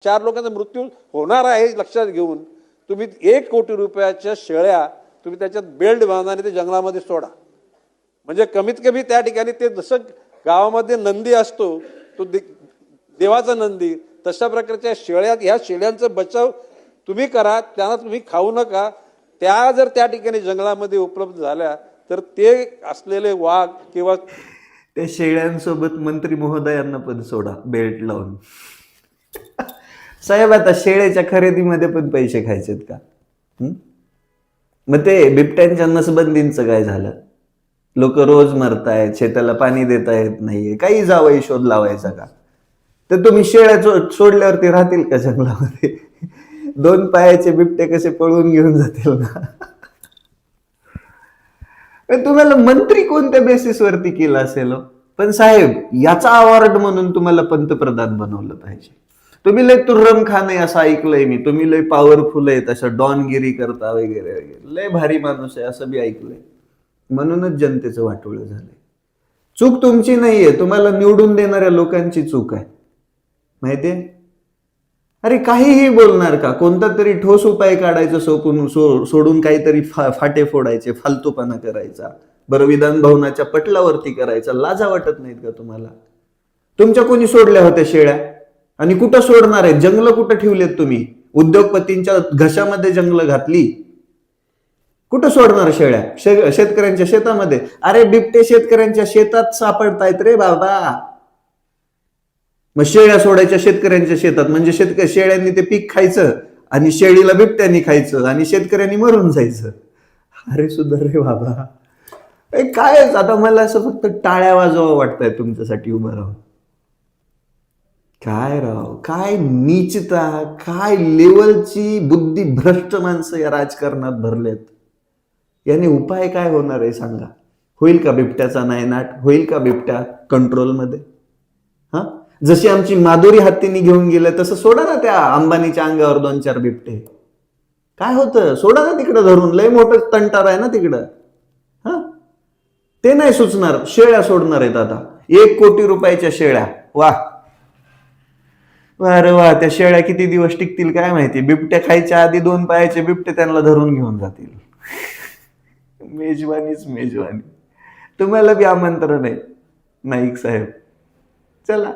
4 लोकांचा मृत्यू होणार आहे लक्षात घेऊन तुम्ही 1 कोटी रुपयाच्या शेळ्या तुम्ही त्याच्यात बेल्ट बांधा आणि ते जंगलामध्ये सोडा. म्हणजे कमीत कमी त्या ठिकाणी ते जसं गावामध्ये नंदी असतो तो देवाचा नंदी, तशा प्रकारच्या शेळ्या, ह्या शेळ्यांचा बचाव तुम्ही करा, त्यांना तुम्ही खाऊ नका. त्या जर त्या ठिकाणी जंगलामध्ये उपलब्ध झाल्या तर ते असलेले वाघ किंवा त्या शेळ्यांसोबत मंत्री महोदयांना पण सोडा बेल्ट लावून. साहेब आता शेळ्याच्या खरेदीमध्ये पण पैसे खायचेत का? मग ते बिबट्यांच्या नसबंदींचं काय झालं? लोक रोज मरतायत, शेताला पाणी देता येत नाहीये, काही जावई शोध लावायचा का? तर तुम्ही शेळ्या सोडल्यावरती राहतील का जंगलामध्ये? 2 पायाचे बिबटे कसे पळून घेऊन जातील ना. तुम्हाला मंत्री कोणत्या बेसिसवरती केला असेल? पण साहेब, याचा अवॉर्ड म्हणून तुम्हाला पंतप्रधान बनवलं पाहिजे. तुम्ही लय तुर्रम खान आहे असं ऐकलंय मी, तुम्ही लय पॉवरफुल आहेत, असं डॉनगिरी करता वगैरे वगैरे, लय भारी माणूस आहे असं बी ऐकलंय. म्हणूनच जनतेचं वाटोळं झालंय. चूक तुमची नाहीये, तुम्हाला निवडून देणाऱ्या लोकांची चूक आहे, माहितीये? अरे काहीही बोलणार का? कोणता तरी ठोस उपाय काढायचा सोडून काहीतरी फाटे फोडायचे, फालतूपणा करायचा, बरं विधान भवनाच्या पटलावरती करायचा. लाजा वाटत नाहीत का तुम्हाला? तुमच्या कोणी सोडल्या होत्या शेळ्या? आणि कुठं सोडणार आहेत? जंगल कुठं ठेवलेत तुम्ही? उद्योगपतींच्या घशामध्ये जंगल घातली. कुठं सोडणार शेळ्या? शेतकऱ्यांच्या शेतामध्ये? अरे बिबटे शेतकऱ्यांच्या शेतात सापडतायत रे बाबा. मग शेळ्या सोडायच्या शेतकऱ्यांच्या शेतात, म्हणजे शेळ्यांनी ते पीक खायचं आणि शेळीला बिबट्यांनी खायचं आणि शेतकऱ्यांनी मरून जायचं. अरे सुधार रे बाबा. काय आता मला असं फक्त टाळ्या वाजवा वाटतंय तुमच्यासाठी उभं राहून. काय राव, काय नीचता, काय लेवलची बुद्धी भ्रष्ट माणसं या राजकारणात भरलेत. याने उपाय काय होणार आहे सांगा? होईल का बिबट्याचा नायनाट? होईल का बिबट्या कंट्रोलमध्ये? हा, जशी आमची माधुरी हत्तीने घेऊन गेलं तसं सोडा ना त्या अंबानीच्या अंगावर 2-4 बिबटे. काय होतं? सोडा ना तिकडं धरून, लय मोठं तंटार आहे ना तिकडं. हा, ते नाही सुचणार. शेळ्या सोडणार आहेत आता 1 कोटी रुपयाच्या शेळ्या. वा अरे वा, त्या शेळ्या किती दिवस टिकतील काय माहिती. बिबट्या खायच्या आधी 2 पायाचे बिबटे त्यांना धरून घेऊन जातील. मेजवानीच मेजवानी. तुम्हाला बी आमंत्रण आहे नाईक साहेब, चला.